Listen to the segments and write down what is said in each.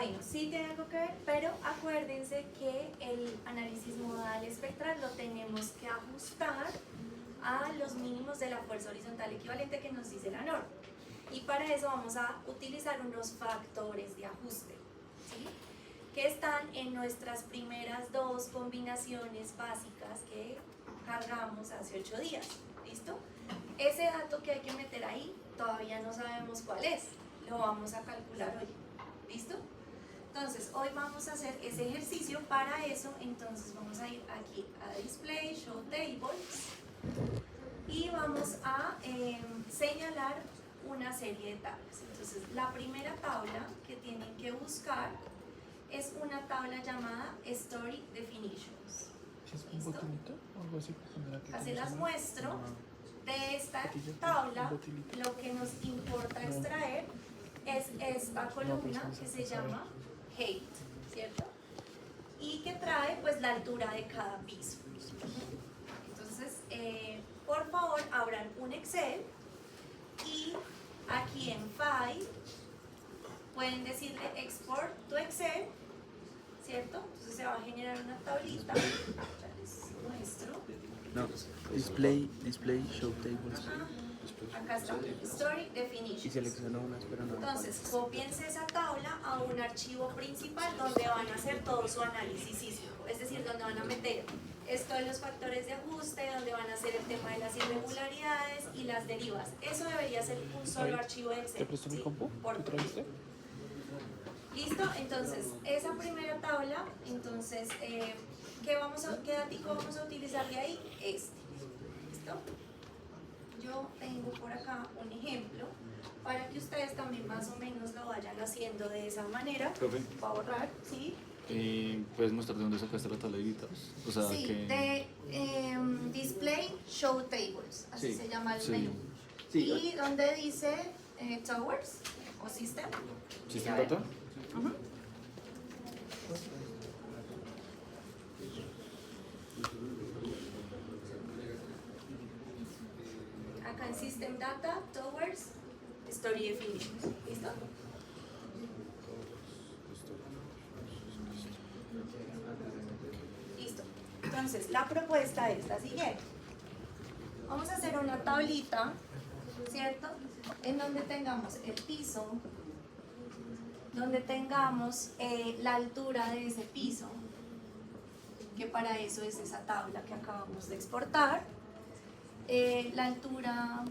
Bueno, sí tiene algo que ver, pero acuérdense que el análisis modal espectral lo tenemos que ajustar a los mínimos de la fuerza horizontal equivalente que nos dice la norma. Y para eso vamos a utilizar unos factores de ajuste, ¿sí? Que están en nuestras primeras dos combinaciones básicas que cargamos hace 8 días. ¿Listo? Ese dato que hay que meter ahí todavía no sabemos cuál es, lo vamos a calcular hoy. ¿Listo? Entonces, hoy vamos a hacer ese ejercicio. Para eso, entonces vamos a ir aquí a Display, Show Tables y vamos a señalar una serie de tablas. Entonces, la primera tabla que tienen que buscar es una tabla llamada Story Definitions. ¿Es un botilito o algo así? Acá se las muestro. De esta tabla, lo que nos importa extraer es esta columna que se llama Height, ¿cierto? Y que trae pues la altura de cada piso. Entonces, por favor, abran un Excel y aquí en File pueden decirle Export to Excel, ¿cierto? Entonces se va a generar una tablita, ya les muestro. No, display, show tables. Acá está, Story Definitions. Y selecciono unas, pero no. Entonces, copiense esa tabla a un archivo principal donde van a hacer todo su análisis sísmico, es decir, donde van a meter esto de los factores de ajuste, donde van a hacer el tema de las irregularidades y las derivas. Eso debería ser un solo archivo de Excel. ¿Te presto mi compu? Por ¿Te trajiste? ¿Listo? Entonces, esa primera tabla, entonces, ¿qué datico vamos a utilizar de ahí? Este. ¿Listo? Yo tengo por acá un ejemplo para que ustedes también más o menos lo vayan haciendo de esa manera. Profe. Para ahorrar, ¿sí? ¿Puedes mostrar de dónde sacaste la tabla de invitados? O sea, Sí, que... de Display Show Tables, así Sí, se llama el sí. menú. Sí. Y donde dice Towers o System. ¿System Ya ven. Data? Ujú. Acá en System Data, Towers, Story Definitions. ¿Listo? Listo. Entonces, la propuesta es la siguiente. Vamos a hacer una tablita, ¿cierto? En donde tengamos el piso, donde tengamos la altura de ese piso, que para eso es esa tabla que acabamos de exportar, la altura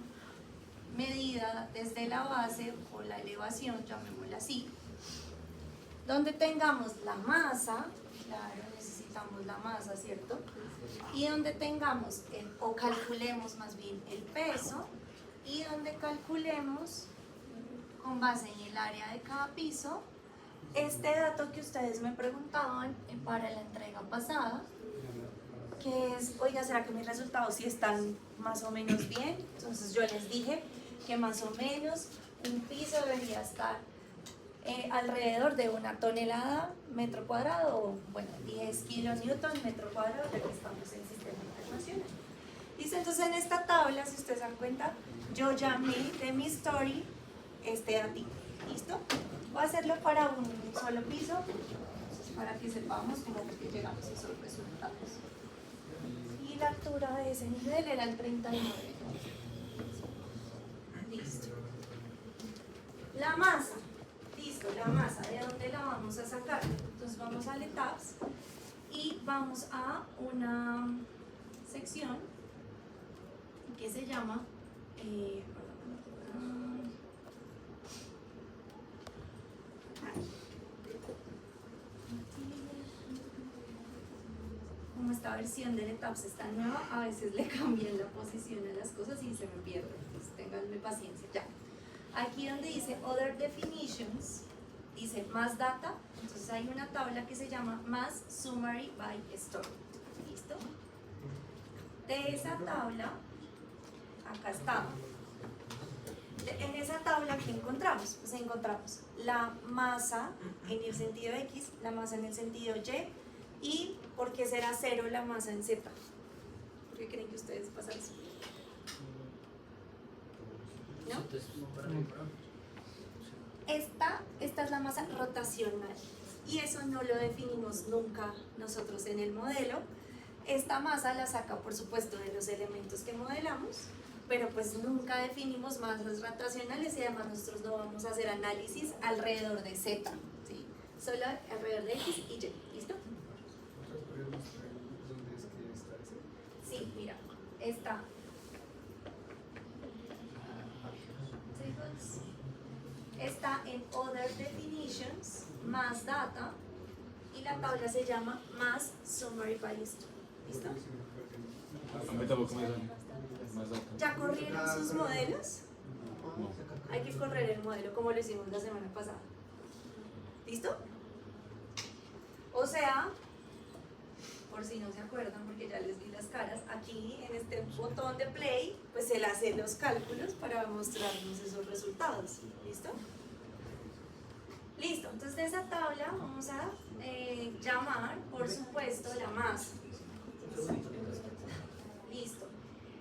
medida desde la base o la elevación, llamémosla así, donde tengamos la masa, claro, necesitamos la masa, ¿cierto? Y donde tengamos, o calculemos más bien el peso, y donde calculemos con base en el área de cada piso, este dato que ustedes me preguntaban para la entrega pasada, que es, oiga, ¿será que mis resultados sí están más o menos bien? Entonces yo les dije que más o menos un piso debería estar alrededor de 1 tonelada metro cuadrado, o bueno, 10 kilonewton metro cuadrado, ya que estamos en sistema internacional. Listo, entonces en esta tabla, si ustedes se dan cuenta, yo llamé de mi story este datito. ¿Listo? Voy a hacerlo para un solo piso, entonces para que sepamos cómo llegamos a esos resultados. Y la altura de ese nivel era el 39. Listo. La masa. Listo, la masa. ¿De dónde la vamos a sacar? Entonces vamos a Tabs y vamos a una sección que se llama como esta versión de Tabs está nueva, a veces le cambian la posición a las cosas y se me pierde, entonces ténganme paciencia. Ya, aquí donde dice Other Definitions, dice más data, entonces hay una tabla que se llama más Summary by Story. ¿Listo? De esa tabla, acá está. En esa tabla, ¿qué encontramos? Pues encontramos la masa en el sentido X, la masa en el sentido Y, y ¿por qué será 0 la masa en Z? ¿Por qué creen que ustedes pasan eso? ¿No? esta es la masa rotacional y eso no lo definimos nunca nosotros en el modelo. Esta masa la saca, por supuesto, de los elementos que modelamos, pero pues nunca definimos masas rotacionales y además nosotros no vamos a hacer análisis alrededor de Z, ¿sí? Solo alrededor de X y Y, ¿listo? ¿Dónde es que está ese? Sí, mira, está. Está en Other Definitions, más Data, y la tabla se llama más Summary by Story. ¿Listo? A mí tampoco me sale. Más data. ¿Ya corrieron sus modelos? Hay que correr el modelo como lo hicimos la semana pasada. ¿Listo? O sea, por si no se acuerdan, porque ya les vi las caras, aquí en este botón de play, pues él hace los cálculos para mostrarnos esos resultados. ¿Listo? Listo, entonces de esa tabla vamos a llamar, por supuesto, la masa. Listo.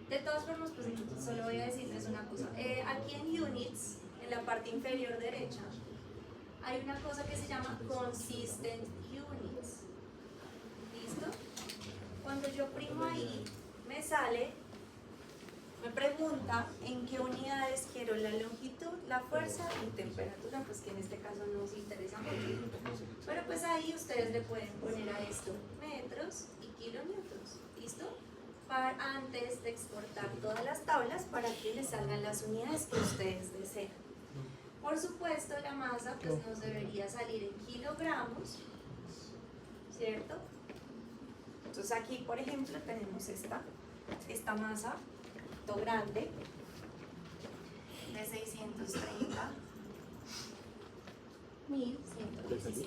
De todas formas, pues solo voy a decirles una cosa. Aquí en Units, en la parte inferior derecha, hay una cosa que se llama Consistent Units. ¿Listo? Cuando yo primo ahí, me sale, me pregunta en qué unidades quiero la longitud, la fuerza y temperatura, pues que en este caso no nos interesa mucho. Pero pues ahí ustedes le pueden poner a esto metros y kilonewtons. ¿Listo? Antes de exportar todas las tablas para que les salgan las unidades que ustedes deseen. Por supuesto, la masa pues nos debería salir en kilogramos, ¿cierto? Entonces aquí, por ejemplo, tenemos esta masa grande de 630 1.117.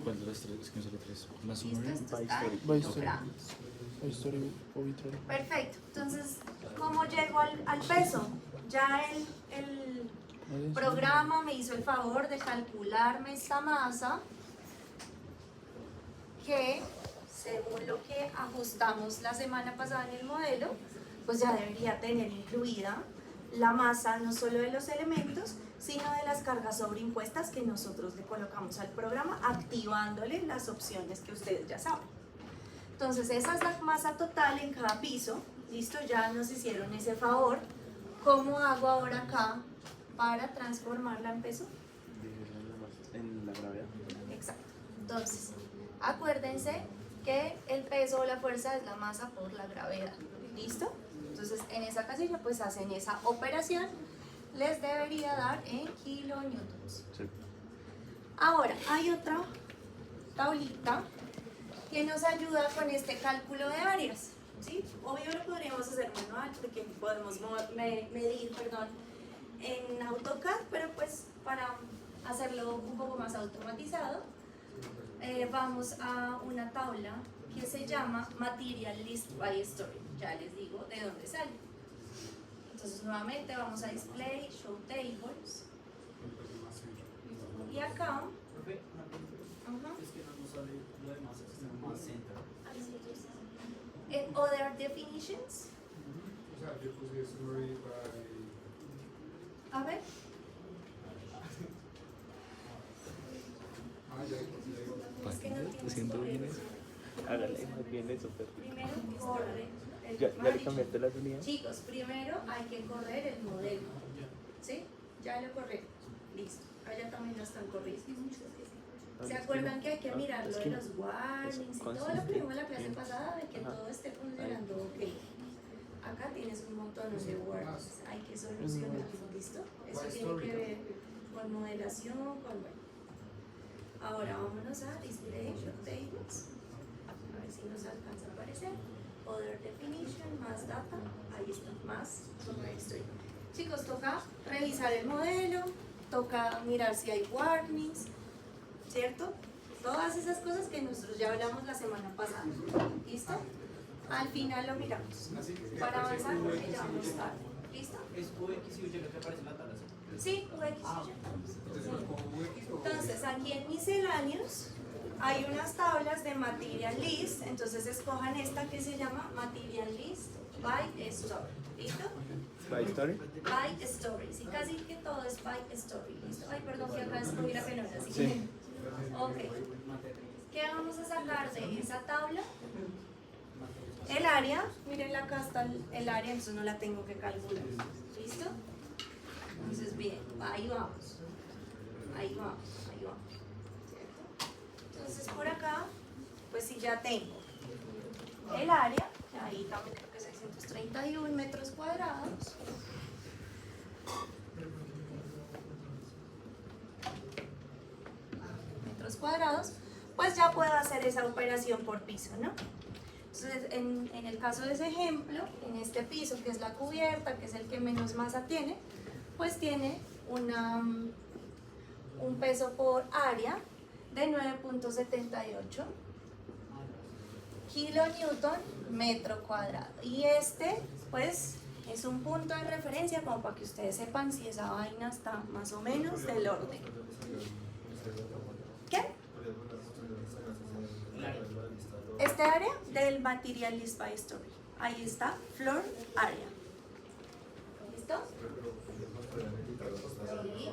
¿Cuál de las tres? Es que me sale tres. Más ¿Listo? summary. Esto está en By kilogramos. Story obituary. Perfecto. Entonces, ¿cómo llego al peso? Ya el programa me hizo el favor de calcularme esta masa que, según lo que ajustamos la semana pasada en el modelo, pues ya debería tener incluida la masa no solo de los elementos, sino de las cargas sobreimpuestas que nosotros le colocamos al programa, activándole las opciones que ustedes ya saben. Entonces esa es la masa total en cada piso. Listo, ya nos hicieron ese favor. ¿Cómo hago ahora acá para transformarla en peso? En la gravedad. Exacto. Entonces, acuérdense que el peso o la fuerza es la masa por la gravedad. ¿Listo? Entonces, en esa casilla pues hacen esa operación. Les debería dar en kilonewtons. Sí. Ahora, hay otra tablita que nos ayuda con este cálculo de áreas. ¿Sí? Obvio lo podríamos hacer manual porque podemos medir, en AutoCAD, pero pues para hacerlo un poco más automatizado, vamos a una tabla que se llama Material List by Story. Ya les digo de dónde sale. Entonces nuevamente vamos a Display, Show Tables. Y acá, en Other Definitions, O sea, yo puse summary by... a ver, es que no tienes Siento bien correr. eso. Hágale más bien eso, pero. Primero corre el Ya le cambiaste las unidades. Chicos, primero hay que correr el modelo. ¿Sí? Ya lo corrí. Listo. Allá también lo están corriendo. ¿Se acuerdan que hay que mirar lo de los warnings y todo lo que vimos en la clase pasada de que todo esté funcionando ok? Acá tienes un montón de warnings. Hay que solucionarlo. ¿Listo? Eso tiene que ver con modelación, con... Bueno. Ahora vámonos a Display Show Tables. A ver si nos alcanza a aparecer. Other Definition, más Data. Ahí está, más Summary Story. Chicos, toca revisar el modelo, toca mirar si hay warnings, ¿cierto? Todas esas cosas que nosotros ya hablamos la semana pasada. ¿Listo? Al final lo miramos. Para avanzar, porque ya vamos tarde. ¿Listo? ¿Es UX y Y lo que aparece en la tabla? Sí, UX y Y. Entonces, aquí en Misceláneos hay unas tablas de Material List, entonces escojan esta que se llama Material List by Story. ¿Listo? by story. By stories. Y casi que todo es by story. ¿Listo? Ay, perdón que acá escogí la que no era así. Sí. Ok. ¿Qué vamos a sacar de esa tabla? El área. Miren, acá está el área, entonces no la tengo que calcular. ¿Listo? Entonces, bien, ahí vamos. Ahí vamos, ahí vamos. ¿Cierto? Entonces, por acá, pues sí, ya tengo el área. Ahí también creo que 631 metros cuadrados. Metros cuadrados, pues ya puedo hacer esa operación por piso, ¿no? Entonces, en el caso de ese ejemplo, en este piso que es la cubierta, que es el que menos masa tiene, pues tiene un peso por área de 9.78 kilonewton metro cuadrado. Y este, pues, es un punto de referencia como para que ustedes sepan si esa vaina está más o menos del orden. ¿Qué? Este área del Material List by Story. Ahí está, floor area. ¿Listo? Sí.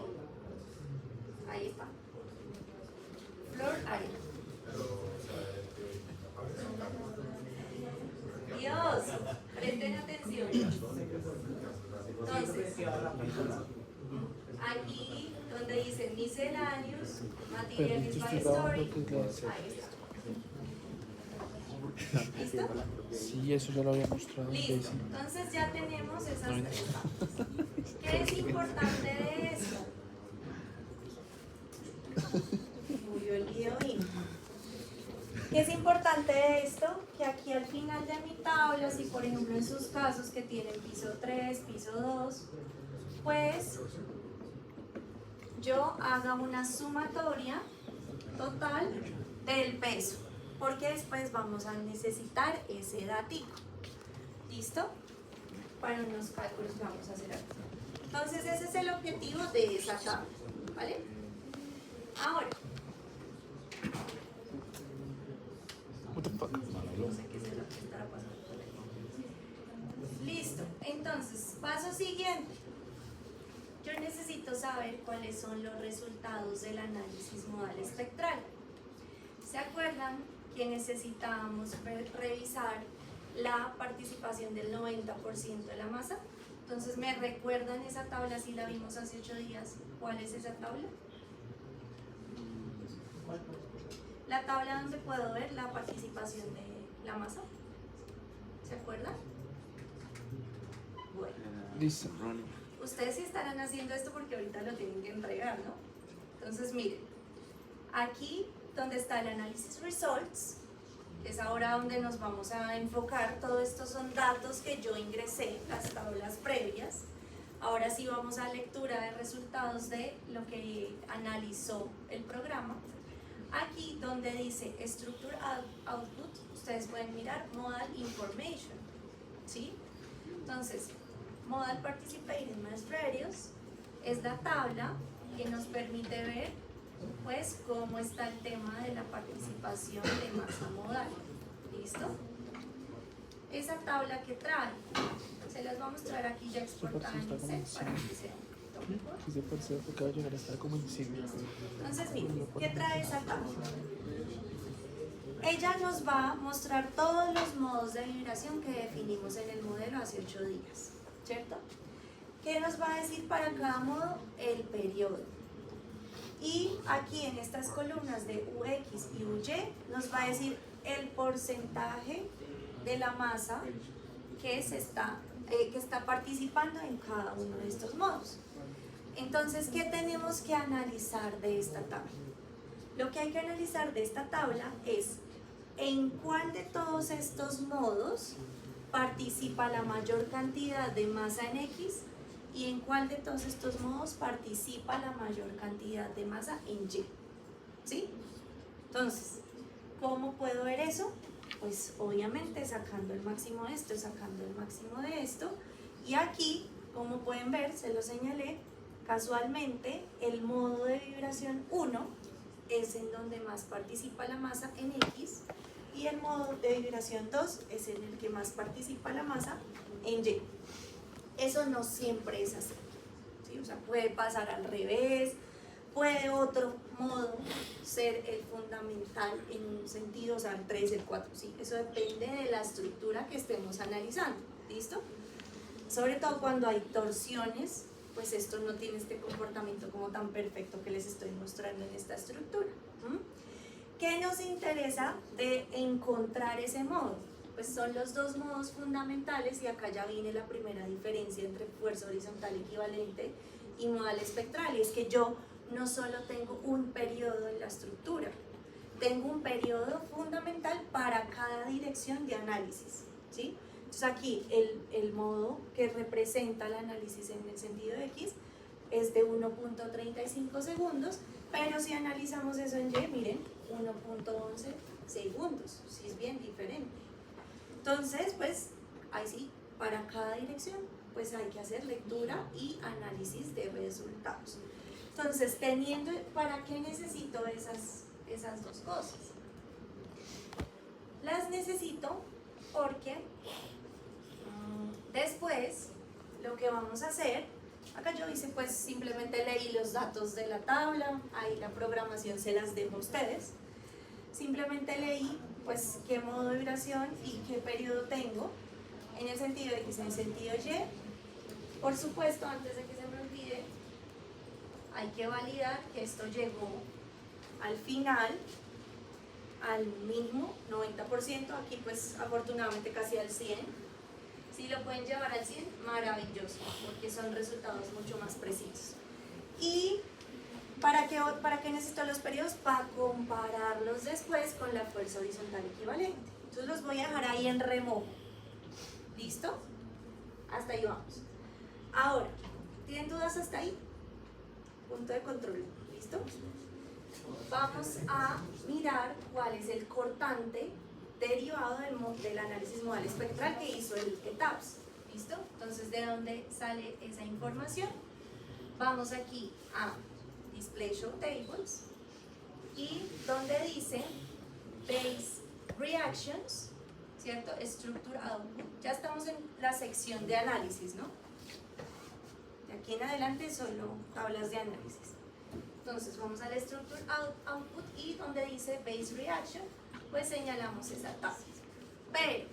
Ahí está. Floor area. Dios, presten atención. Entonces, aquí donde dice miscellaneous, Pero Material yo List by estoy grabando Story, que es ahí está. ¿Listo? Sí, eso ya lo había mostrado. Listo. Daisy. Entonces ya tenemos esas tres partes. ¿Qué es importante de esto? Murió el guioín. ¿Qué es importante de esto? Que aquí al final de mi tabla, si por ejemplo en sus casos que tienen piso 3, piso 2, pues yo haga una sumatoria total del peso, porque después vamos a necesitar ese datico. ¿Listo? Para unos cálculos que vamos a hacer aquí. Entonces ese es el objetivo de esa tabla, ¿vale? Ahora, What the fuck? no sé qué será que estará pasando por ahí. Listo, entonces, paso siguiente. Yo necesito saber cuáles son los resultados del análisis modal espectral. ¿Se acuerdan que necesitábamos revisar la participación del 90% de la masa? Entonces, ¿me recuerdan esa tabla si la vimos hace 8 días? ¿Cuál es esa tabla? La tabla donde puedo ver la participación de la masa. ¿Se acuerdan? Bueno, Listo. ustedes sí estarán haciendo esto porque ahorita lo tienen que entregar, ¿no? Entonces, miren, aquí donde está el análisis results, que es ahora donde nos vamos a enfocar, todo esto son datos que yo ingresé, las tablas previas. Ahora sí vamos a lectura de resultados de lo que analizó el programa. Aquí donde dice Structure Output, ustedes pueden mirar Modal Information, ¿sí? Entonces, Modal Participating Mass Radius es la tabla que nos permite ver, pues, cómo está el tema de la participación de masa modal. ¿Listo? Esa tabla que trae, se las voy a mostrar aquí ya exportada en Excel para que sea un poquito mejor. Sí, se parece porque va a llegar a estar como insignia. Entonces, miren, ¿qué trae esa tabla? Ella nos va a mostrar todos los modos de vibración que definimos en el modelo hace 8 días, ¿cierto? ¿Qué nos va a decir para cada modo? El periodo. Y aquí en estas columnas de UX y UY nos va a decir el porcentaje de la masa que está participando en cada uno de estos modos. Entonces, ¿qué tenemos que analizar de esta tabla? Lo que hay que analizar de esta tabla es en cuál de todos estos modos participa la mayor cantidad de masa en X y en cuál de todos estos modos participa la mayor cantidad de masa en Y. ¿Sí? Entonces, ¿cómo puedo ver eso? Pues obviamente sacando el máximo de esto, sacando el máximo de esto. Y aquí, como pueden ver, se lo señalé, casualmente el modo de vibración 1 es en donde más participa la masa en X y el modo de vibración 2 es en el que más participa la masa en Y. Eso no siempre es así, ¿sí? O sea, puede pasar al revés, puede otro modo ser el fundamental en un sentido, o sea, el 3, el 4, ¿sí? Eso depende de la estructura que estemos analizando, ¿listo? Sobre todo cuando hay torsiones, pues esto no tiene este comportamiento como tan perfecto que les estoy mostrando en esta estructura. ¿Qué nos interesa de encontrar ese modo? Pues son los dos modos fundamentales y acá ya viene la primera diferencia entre fuerza horizontal equivalente y modal espectral, y es que yo no solo tengo un periodo en la estructura, tengo un periodo fundamental para cada dirección de análisis, ¿sí? Entonces aquí el modo que representa el análisis en el sentido X es de 1.35 segundos, pero si analizamos eso en Y, miren, 1.11 segundos, sí es bien diferente. Entonces, pues, ahí sí, para cada dirección, pues hay que hacer lectura y análisis de resultados. Entonces, ¿para qué necesito esas dos cosas? Las necesito porque después lo que vamos a hacer, acá yo hice pues simplemente leí los datos de la tabla, ahí la programación se las dejo a ustedes, simplemente leí pues qué modo de vibración y qué periodo tengo en el sentido X, en el sentido Y. Por supuesto, antes de que se me olvide, hay que validar que esto llegó al final, al mínimo 90%, aquí pues afortunadamente casi al 100%. Si lo pueden llevar al 100, maravilloso, porque son resultados mucho más precisos. ¿Y para qué necesito los periodos? Para compararlos después con la fuerza horizontal equivalente. Entonces los voy a dejar ahí en remojo. ¿Listo? Hasta ahí vamos. Ahora, ¿tienen dudas hasta ahí? Punto de control. ¿Listo? Vamos a mirar cuál es el cortante derivado del análisis modal espectral que hizo el ETAPS. ¿Listo? Entonces, ¿de dónde sale esa información? Vamos aquí a Display Show Tables y donde dice Base Reactions, ¿cierto? Structure Output. Ya estamos en la sección de análisis, ¿no? De aquí en adelante solo tablas de análisis. Entonces vamos al Structure Output y donde dice Base Reaction, pues señalamos esa tabla. Pero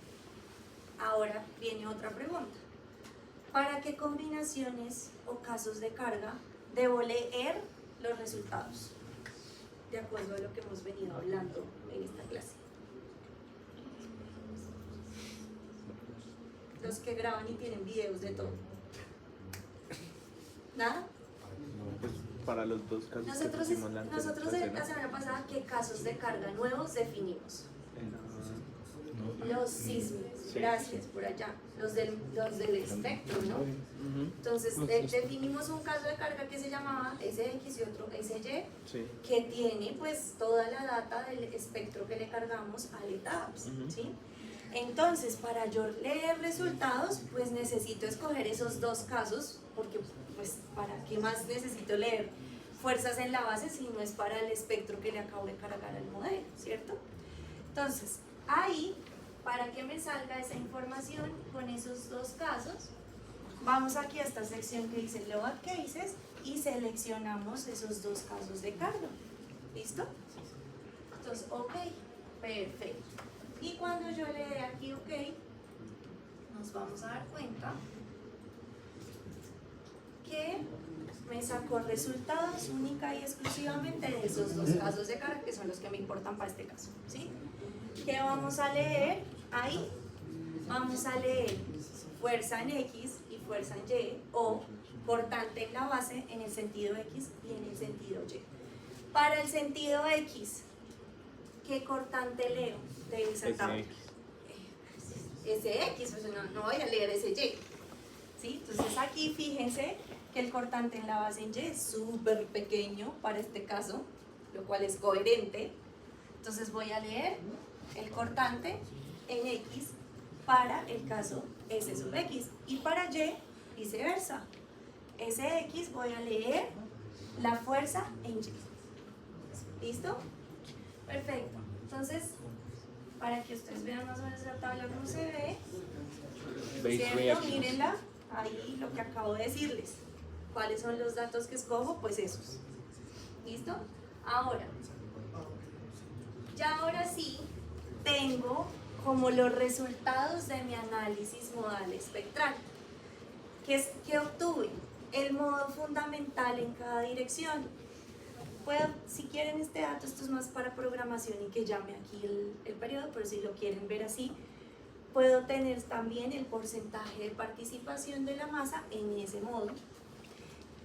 ahora viene otra pregunta. ¿Para qué combinaciones o casos de carga debo leer los resultados? De acuerdo a lo que hemos venido hablando en esta clase. Los que graban y tienen videos de todo. ¿Nada? No, pues para los dos casos Nosotros que pusimos la la semana pasada, ¿qué casos de carga nuevos definimos? Los sísmicos, Sí. gracias, por allá, los del espectro, ¿no? Entonces definimos un caso de carga que se llamaba SX y otro SY, Sí. que tiene pues toda la data del espectro que le cargamos al ETAPS, ¿sí? Entonces, para yo leer resultados, pues necesito escoger esos dos casos, porque pues ¿para qué más necesito leer fuerzas en la base si no es para el espectro que le acabo de cargar al modelo, ¿cierto? Entonces, ahí, para que me salga esa información con esos dos casos, vamos aquí a esta sección que dice Load Cases y seleccionamos esos dos casos de carga. ¿Listo? Entonces, ok, perfecto. Y cuando yo le dé aquí ok, nos vamos a dar cuenta que me sacó resultados única y exclusivamente de esos dos casos de carga, que son los que me importan para este caso, ¿sí? ¿Qué vamos a leer ahí? Vamos a leer fuerza en X y fuerza en Y, o cortante en la base en el sentido X y en el sentido Y. Para el sentido X, ¿qué cortante leo de esa tabla? SX, pues no voy a leer SY. ¿Sí? Entonces aquí fíjense que el cortante en la base en Y es súper pequeño para este caso, lo cual es coherente. Entonces voy a leer el cortante en X para el caso S sub X y para Y viceversa. SX voy a leer la fuerza en Y. ¿Listo? Perfecto. Entonces, para que ustedes vean más o menos la tabla como se ve, Base ¿cierto? reactions. Mírenla, ahí lo que acabo de decirles. ¿Cuáles son los datos que escojo? Pues esos. ¿Listo? Ahora, ya ahora sí tengo como los resultados de mi análisis modal espectral. ¿Qué obtuve? El modo fundamental en cada dirección. Puedo, si quieren este dato, esto es más para programación y que llame aquí el periodo, pero si lo quieren ver así, puedo tener también el porcentaje de participación de la masa en ese modo.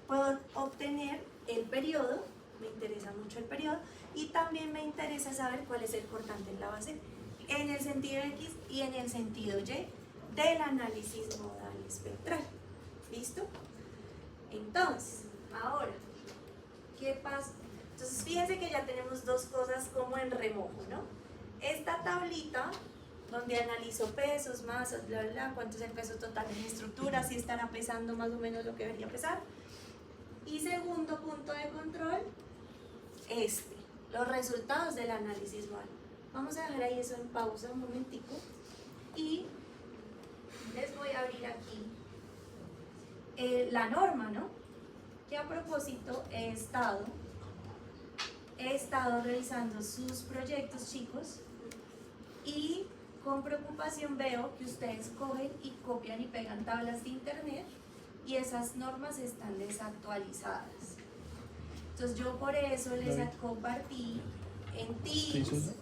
Puedo obtener el periodo, me interesa mucho el periodo, y también me interesa saber cuál es el cortante en la base, en el sentido X y en el sentido Y del análisis modal espectral. ¿Listo? Entonces, ahora, ¿qué pasa? Entonces, fíjense que ya tenemos dos cosas como en remojo, ¿no? Esta tablita, donde analizo pesos, masas, bla, bla, bla, cuánto es el peso total en estructura, si estará pesando más o menos lo que debería pesar. Y segundo punto de control, los resultados del análisis modal. Vamos a dejar ahí eso en pausa un momentico y les voy a abrir aquí la norma, ¿no? Que a propósito he estado revisando sus proyectos, chicos, y con preocupación veo que ustedes cogen y copian y pegan tablas de internet y esas normas están desactualizadas. Entonces yo por eso les compartí en Teams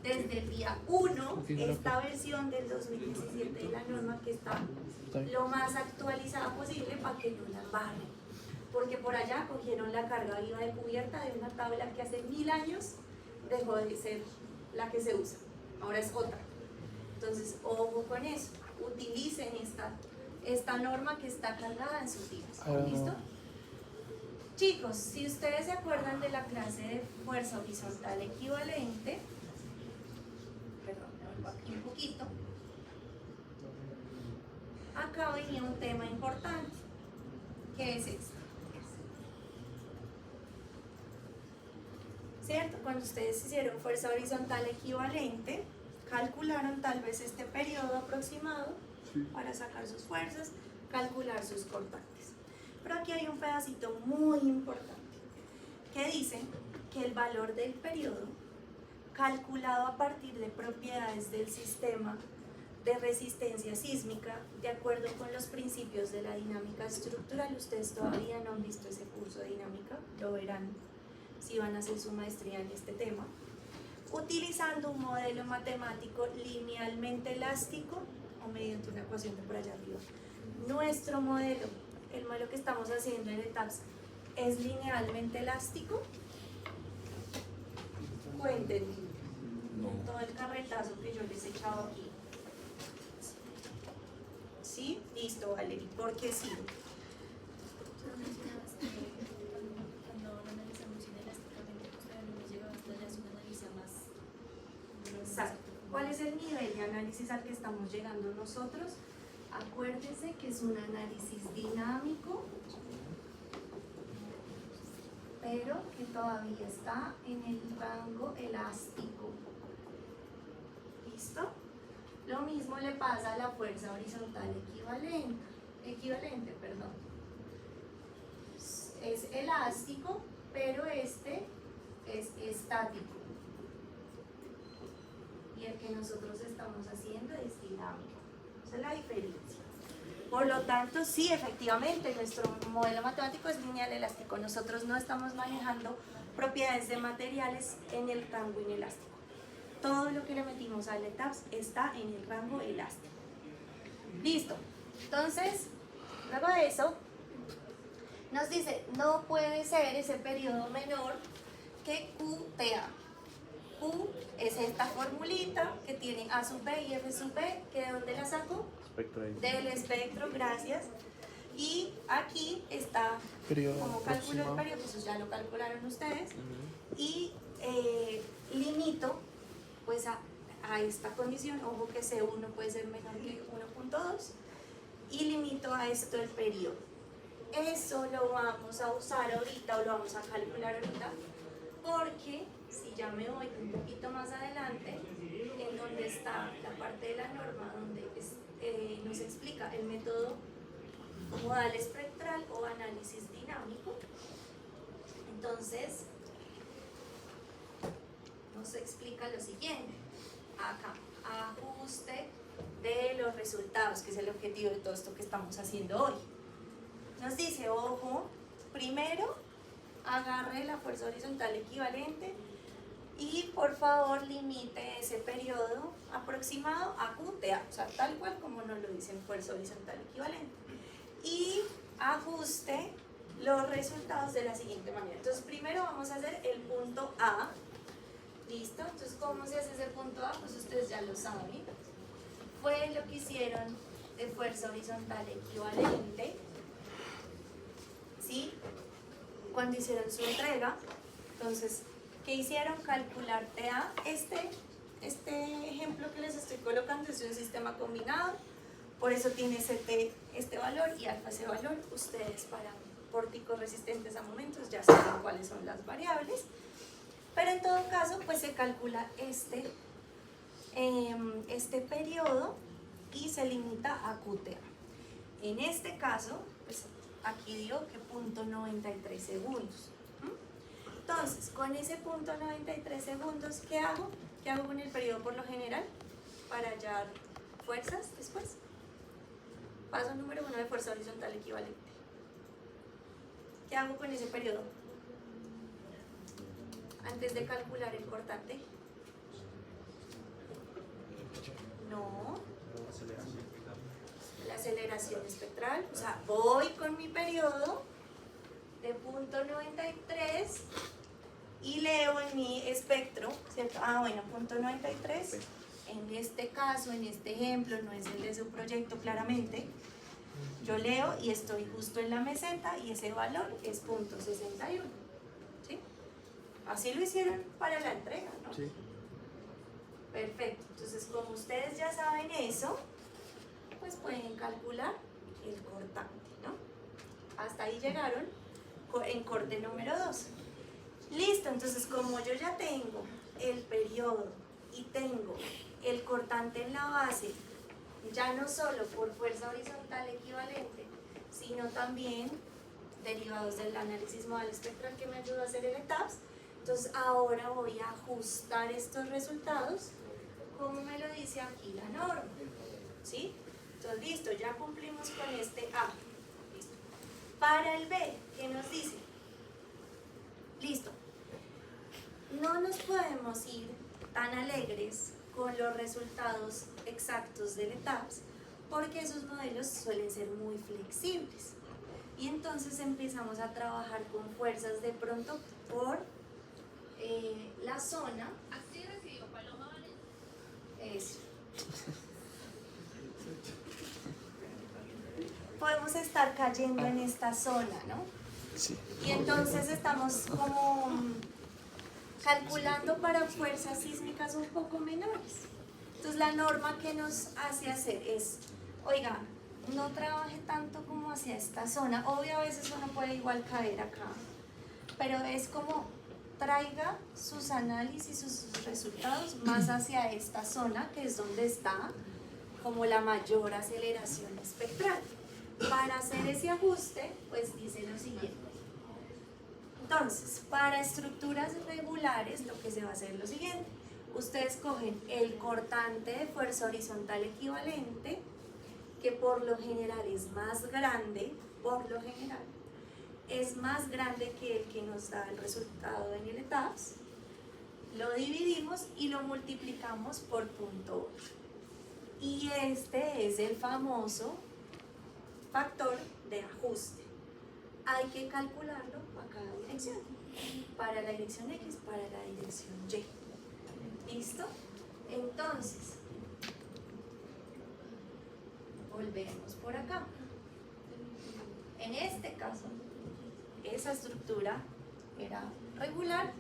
desde el día 1 esta versión del 2017 de la norma que está lo más actualizada posible para que no la bajen. Porque por allá cogieron la carga viva de cubierta de una tabla que hace 1000 años dejó de ser la que se usa, ahora es otra. Entonces, ojo con eso, utilicen esta norma que está cargada en sus días. ¿Listo? Chicos, si ustedes se acuerdan de la clase de fuerza horizontal equivalente, perdón, me vuelvo aquí un poquito, acá venía un tema importante, que es este. ¿Cierto? Cuando ustedes hicieron fuerza horizontal equivalente, calcularon tal vez este periodo aproximado para sacar sus fuerzas, calcular sus cortantes. Pero aquí hay un pedacito muy importante que dice que el valor del periodo, calculado a partir de propiedades del sistema de resistencia sísmica, de acuerdo con los principios de la dinámica estructural, ustedes todavía no han visto ese curso de dinámica, lo verán si van a hacer su maestría en este tema, utilizando un modelo matemático linealmente elástico o mediante una ecuación de por allá arriba. Nuestro modelo, el modelo que estamos haciendo en ETAPS, ¿es linealmente elástico? Cuéntenme. Todo el carretazo que yo les he echado aquí. ¿Sí? Listo, Valerie. ¿Por qué sí? Exacto. ¿Cuál es el nivel de análisis al que estamos llegando nosotros? Acuérdense que es un análisis dinámico, pero que todavía está en el rango elástico. ¿Listo? Lo mismo le pasa a la fuerza horizontal equivalente, perdón. Es elástico, pero este es estático. Y el que nosotros estamos haciendo es dinámico. Esa es la diferencia. Por lo tanto, sí, efectivamente, nuestro modelo matemático es lineal elástico. Nosotros no estamos manejando propiedades de materiales en el rango inelástico. Todo lo que le metimos al ETAPS está en el rango elástico. Listo. Entonces, luego de eso, nos dice, no puede ser ese periodo menor que QTA. Q es esta formulita que tiene A sub B y F sub B, que ¿de dónde la saco? Del espectro, gracias. Y aquí está como cálculo el periodo, pues ya lo calcularon ustedes. Y limito pues a esta condición, ojo que C1 puede ser menor que 1.2, y limito a esto el periodo. Eso lo vamos a usar ahorita o lo vamos a calcular ahorita, porque si ya me voy un poquito más adelante, en donde está la parte de la norma, donde nos explica el método modal espectral o análisis dinámico. Entonces, nos explica lo siguiente. Acá, ajuste de los resultados, que es el objetivo de todo esto que estamos haciendo hoy. Nos dice, ojo, primero agarre la fuerza horizontal equivalente y por favor limite ese periodo aproximado a QTA, o sea, tal cual como nos lo dicen fuerza horizontal equivalente. Y ajuste los resultados de la siguiente manera. Entonces, primero vamos a hacer el punto A. ¿Listo? Entonces, ¿cómo se hace ese punto A? Pues ustedes ya lo saben. Fue lo que hicieron de fuerza horizontal equivalente. ¿Sí? Cuando hicieron su entrega. Entonces, ¿qué hicieron? Calcular TA. Este ejemplo que les estoy colocando es un sistema combinado. Por eso tiene CT este valor y alfa ese valor. Ustedes para pórticos resistentes a momentos ya saben cuáles son las variables. Pero en todo caso, pues se calcula este periodo y se limita a QTA. En este caso, pues aquí digo que 0.93 segundos. Entonces, con ese 0.93 segundos, ¿qué hago? ¿Qué hago con el periodo por lo general? Para hallar fuerzas después. Paso número 1 de fuerza horizontal equivalente. ¿Qué hago con ese periodo? Antes de calcular el cortante. No. La aceleración espectral. O sea, voy con mi periodo de 0.93 y leo en mi espectro, ¿cierto? Ah, bueno, 0.93. En este caso, en este ejemplo, no es el de su proyecto claramente. Yo leo y estoy justo en la meseta y ese valor es 0.61. ¿Sí? Así lo hicieron para la entrega, ¿no? Sí. Perfecto. Entonces, como ustedes ya saben eso, pues pueden calcular el cortante, ¿no? Hasta ahí llegaron en corte número 2. Listo, entonces como yo ya tengo el periodo y tengo el cortante en la base, ya no solo por fuerza horizontal equivalente, sino también derivados del análisis modal espectral que me ayudó a hacer el ETAPS. Entonces ahora voy a ajustar estos resultados como me lo dice aquí la norma. ¿Sí? Entonces listo, ya cumplimos con este A. Listo. Para el B, ¿qué nos dice? Listo. No nos podemos ir tan alegres con los resultados exactos del ETAPS porque esos modelos suelen ser muy flexibles y entonces empezamos a trabajar con fuerzas de pronto por la zona. Así recibió Paloma Valencia. Eso. Podemos estar cayendo en esta zona, ¿no? Sí. Y entonces estamos como calculando para fuerzas sísmicas un poco menores. Entonces la norma que nos hace hacer es, oiga, no trabaje tanto como hacia esta zona. Obvio a veces uno puede igual caer acá, pero es como traiga sus análisis, sus resultados más hacia esta zona, que es donde está como la mayor aceleración espectral. Para hacer ese ajuste, pues dice lo siguiente. Entonces, para estructuras regulares, lo que se va a hacer es lo siguiente. Ustedes cogen el cortante de fuerza horizontal equivalente, que por lo general es más grande, es más grande que el que nos da el resultado en el ETAPS. Lo dividimos y lo multiplicamos por 0.8. Y este es el famoso factor de ajuste. Hay que calcularlo a cada dirección. Para la dirección X, para la dirección Y. ¿Listo? Entonces, volvemos por acá. En este caso, esa estructura era regular.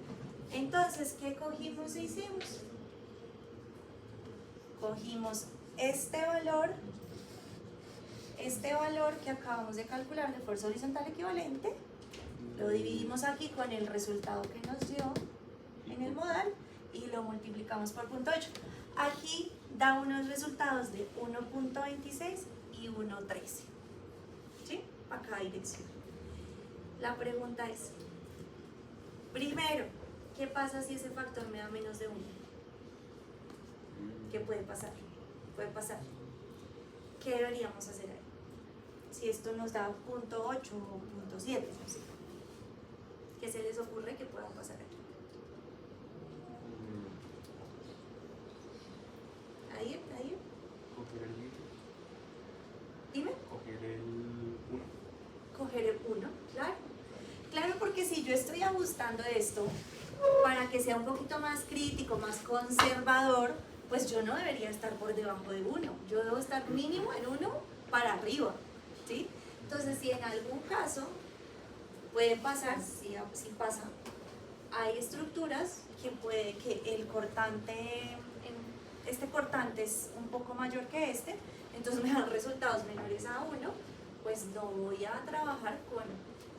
Entonces, ¿qué cogimos e hicimos? Cogimos este valor que acabamos de calcular de fuerza horizontal equivalente, lo dividimos aquí con el resultado que nos dio en el modal y lo multiplicamos por 0.8. Aquí da unos resultados de 1.26 y 1.13. ¿Sí? a cada dirección. La pregunta es, primero, ¿qué pasa si ese factor me da menos de 1? ¿Qué puede pasar? Puede pasar. ¿Qué deberíamos hacer ahí? Si esto nos da 0.8 o 0.7, no sé. ¿Qué se les ocurre que pueda pasar aquí? Ahí. Coger el Dime. Coger el 1. Coger el 1, claro. Claro, porque si yo estoy ajustando esto para que sea un poquito más crítico, más conservador, pues yo no debería estar por debajo de 1. Yo debo estar mínimo en 1 para arriba, ¿sí? Entonces, si en algún caso puede pasar, si pasa, hay estructuras que puede que el cortante, este cortante es un poco mayor que este, entonces me dan resultados menores a 1, pues no voy a trabajar con,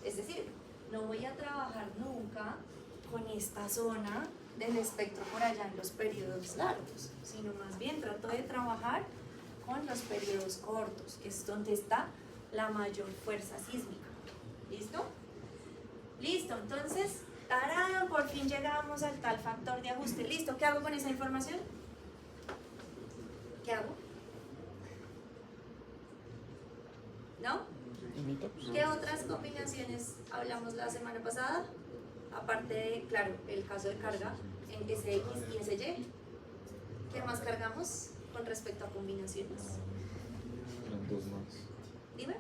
es decir, no voy a trabajar nunca con esta zona del espectro por allá en los periodos largos, sino más bien trato de trabajar con los periodos cortos, que es donde está la mayor fuerza sísmica. ¿Listo? Listo, entonces, ¡tarán! Por fin llegamos al tal factor de ajuste. ¿Listo? ¿Qué hago con esa información? ¿Qué hago? ¿No? ¿Qué otras combinaciones hablamos la semana pasada? Aparte de, claro, el caso de carga en SX y SY. ¿Qué más cargamos con respecto a combinaciones? Eran dos más. Dime.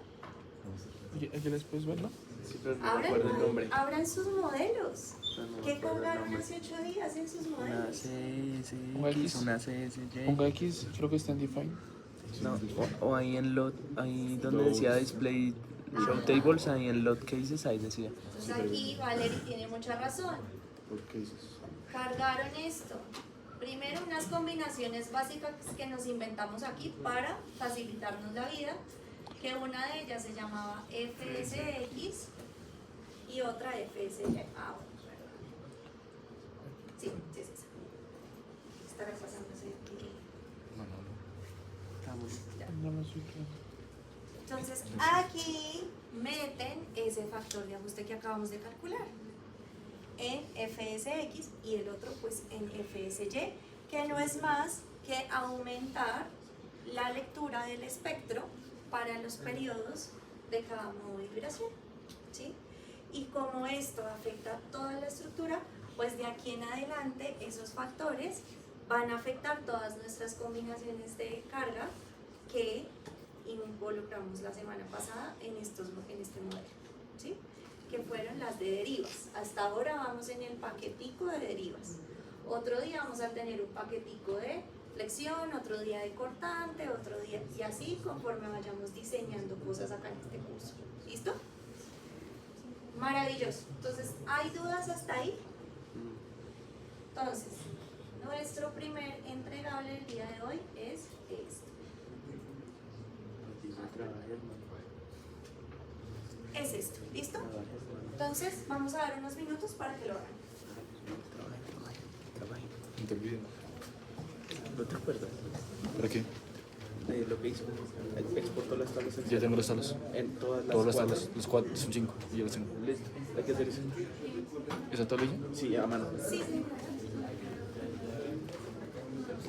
¿Ya les puedes ver, no? Sí, pero no me acuerdo el nombre. Abran sus modelos. Pero no me ¿Qué acuerdo el cargaron nombre. hace 8 días en sus Una modelos? CSX, una CSY. Ponga X, creo que está en Define. No, o ahí en lot, ahí donde decía display show tables, ahí en lot cases, ahí decía. Entonces aquí Valerie tiene mucha razón. ¿Por qué dices? Cargaron esto. Primero unas combinaciones básicas que nos inventamos aquí para facilitarnos la vida, que una de ellas se llamaba FSX y otra FSY. Ah, bueno, perdón. Sí, es esa. Estará pasándose aquí. Ya. No me soy claro. Entonces aquí meten ese factor de ajuste que acabamos de calcular en FSX y el otro pues en FSY, que no es más que aumentar la lectura del espectro para los periodos de cada modo de vibración, ¿sí? Y como esto afecta toda la estructura, pues de aquí en adelante esos factores van a afectar todas nuestras combinaciones de carga que involucramos la semana pasada en este modelo, ¿sí? Que fueron las de derivas. Hasta ahora vamos en el paquetico de derivas. Otro día vamos a tener un paquetico de flexión, otro día de cortante, otro día, y así conforme vayamos diseñando cosas acá en este curso. ¿Listo? Maravilloso. Entonces, ¿hay dudas hasta ahí? Entonces, nuestro primer entregable del día de hoy es este. Es esto, ¿listo? Entonces, vamos a dar unos minutos para que lo hagan. Trabaje. No te olvides. ¿No te acuerdas ¿Para qué? de lo que hizo? Exportó las tablas en Ya tengo los talos. En todas las Todos los cuadras. talos. Los cuatro son 5. Y yo los tengo. Listo. Hay que hacer eso. ¿Esa tablilla? Sí, a mano. Sí, sí.